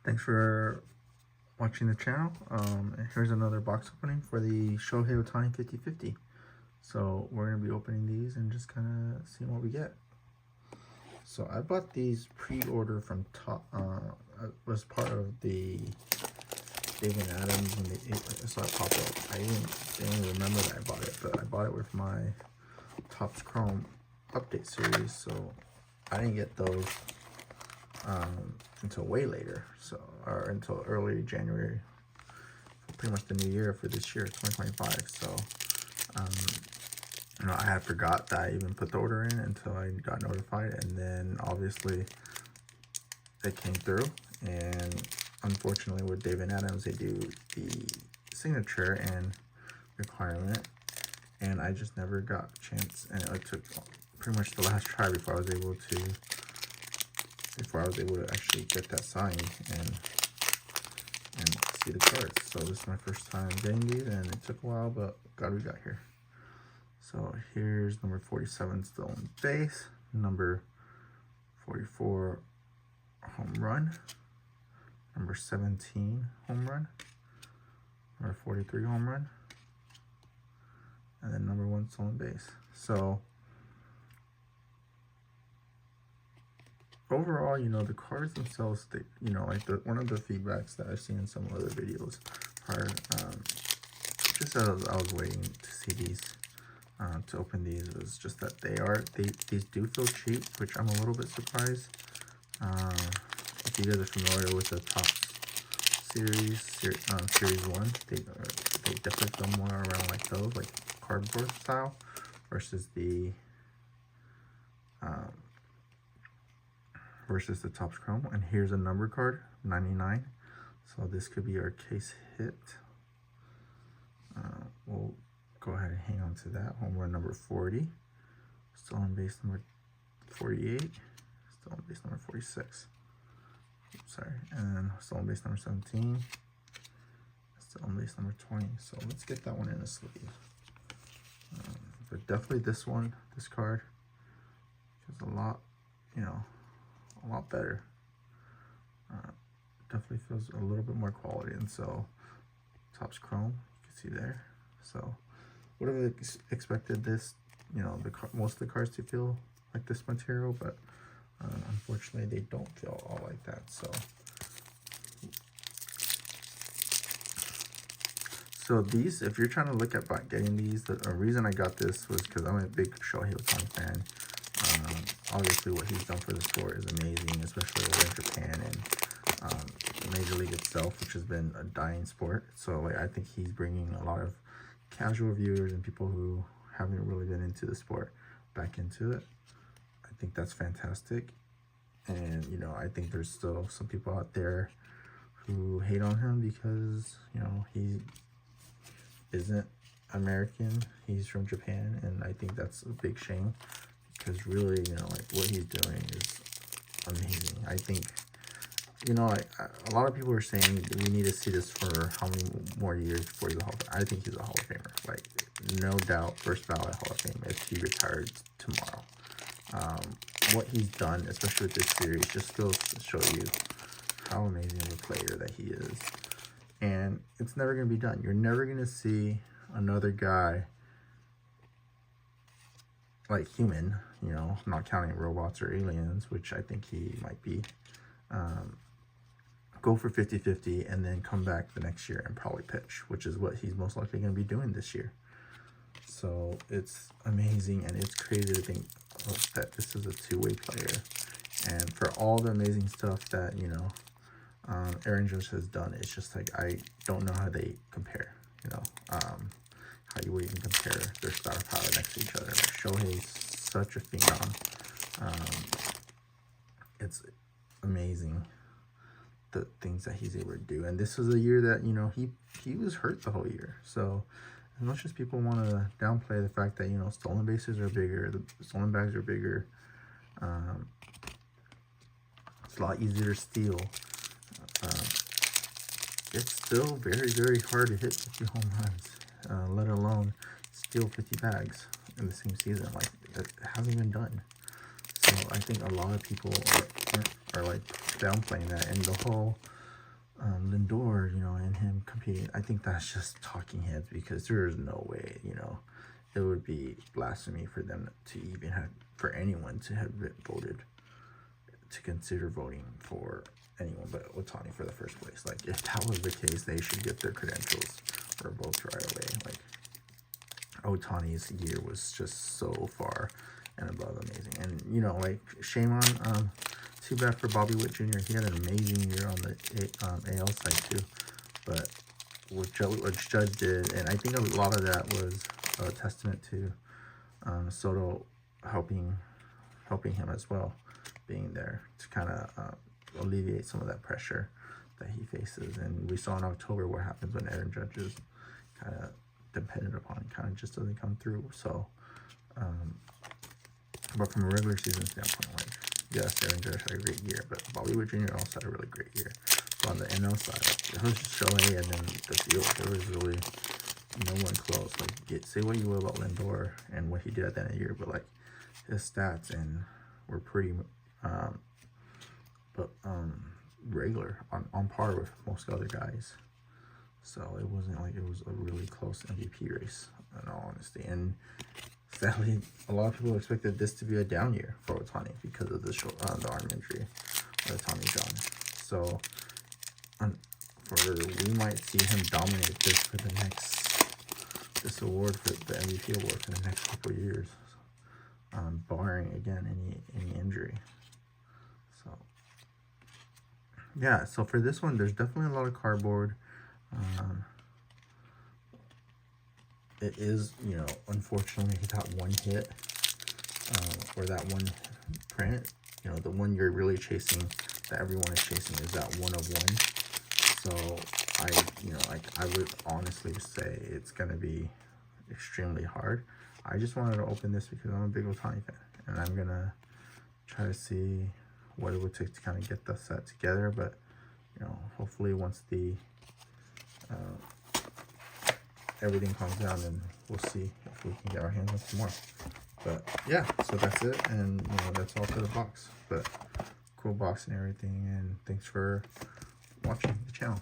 Thanks for watching the channel. Here's another box opening for the Shohei Ohtani 50/50. So we're going to be opening these and just kind of seeing what we get. So I bought these pre-order from Top, was part of the David Adams when I saw it pop up. I didn't remember that I bought it, but I bought it with my Topps Chrome update series, so I didn't get those until way later, or until early January, pretty much the new year for this year, 2025. So I had forgot that I even put the order in until I got notified, and then obviously it came through. And unfortunately with David Adams, they do the signature and requirement, and I just never got a chance, and it took pretty much the last try before I was able to actually get that signed and see the cards. So this is my first time getting these, and it took a while, but God, we got here. So here's number 47 still in base, number 44 home run, number 17 home run, number 43 home run, and then number 1 stolen base. So overall, the cards themselves, like one of the feedbacks that I've seen in some other videos are, just as I was waiting to see these, to open these, was just that these do feel cheap, which I'm a little bit surprised. If you guys are familiar with the Topps series 1, they definitely feel more around like those, like cardboard style, versus the Topps Chrome. And here's a number card, 99. So this could be our case hit. We'll go ahead and hang on to that. Home run number 40. Stolen base number 48. Stolen base number 46. Oops, sorry. And stolen base number 17. Stolen base number 20. So let's get that one in a sleeve. But definitely this card is a lot, a lot better. Definitely feels a little bit more quality, and so Topps Chrome, you can see there. So would have expected this, most of the cards to feel like this material, but unfortunately they don't feel all like that. So these, if you're trying to look at getting these, the reason I got this was because I'm a big Shohei Ohtani fan. Obviously what he's done for the sport is amazing, especially over in Japan and Major League itself, which has been a dying sport. So I think he's bringing a lot of casual viewers and people who haven't really been into the sport back into it. I think that's fantastic. And I think there's still some people out there who hate on him because he isn't American, he's from Japan, and I think that's a big shame, because really, like what he's doing is amazing. I think, a lot of people are saying we need to see this for how many more years before he's a Hall of Famer. I think he's a Hall of Famer, like no doubt, first ballot Hall of Fame if he retired tomorrow. What he's done, especially with this series, just goes to show you how amazing of a player that he is. And it's never going to be done. You're never going to see another guy like human, not counting robots or aliens, which I think he might be, go for 50/50 and then come back the next year and probably pitch, which is what he's most likely going to be doing this year. So it's amazing, and it's crazy to think that this is a two-way player. And for all the amazing stuff that, Aaron Judge has done, it's just like, I don't know how they compare, how you would even compare their star power next to each other. Like Shohei's such a phenom. It's amazing the things that he's able to do. And this was a year that, he was hurt the whole year. So as much as people want to downplay the fact that, stolen bases are bigger, the stolen bags are bigger, it's a lot easier to steal. It's still very, very hard to hit 50 home runs, let alone steal 50 bags in the same season. Like, it hasn't been done. So I think a lot of people are like downplaying that, and the whole Lindor, you know, and him competing, I think that's just talking heads, because there is no way, you know, it would be blasphemy for them to even have, for anyone to have voted, to consider voting for anyone but Ohtani for the first place. Like, if that was the case, they should get their credentials revoked right away. Like, Ohtani's year was just so far and above amazing. And, you know, like, shame on, too bad for Bobby Witt Jr. He had an amazing year on the AL side too. But what Judge did, and I think a lot of that was a testament to Soto helping him as well, being there to kind of alleviate some of that pressure that he faces. And we saw in October what happens when Aaron Judge is kind of dependent upon, kind of just doesn't come through. So, but from a regular season standpoint, like, yes, Aaron Judge had a great year, but Bobby Witt Jr. also had a really great year. But on the NL side, it was just Shohei and then the field. There was really no one close. Like, say what you will about Lindor and what he did at the end of the year, but like, his stats were pretty regular, on par with most other guys. So it wasn't like it was a really close MVP race, in all honesty. And sadly, a lot of people expected this to be a down year for Ohtani because of the arm injury with Tommy John. So we might see him dominate this for the this award, for the MVP award, for the next couple of years, barring again any injury. So yeah, so for this one, there's definitely a lot of cardboard. It is, you know, unfortunately, that one hit, or that one print, you know, the one you're really chasing, that everyone is chasing, is that 1 of 1. So I would honestly say it's going to be extremely hard. I just wanted to open this because I'm a big Ohtani fan, and I'm going to try to see what it would take to kind of get the set together. But, you know, hopefully once everything calms down, and we'll see if we can get our hands on some more. But yeah, so that's it, and you know, that's all for the box. But cool box and everything, and thanks for watching the channel.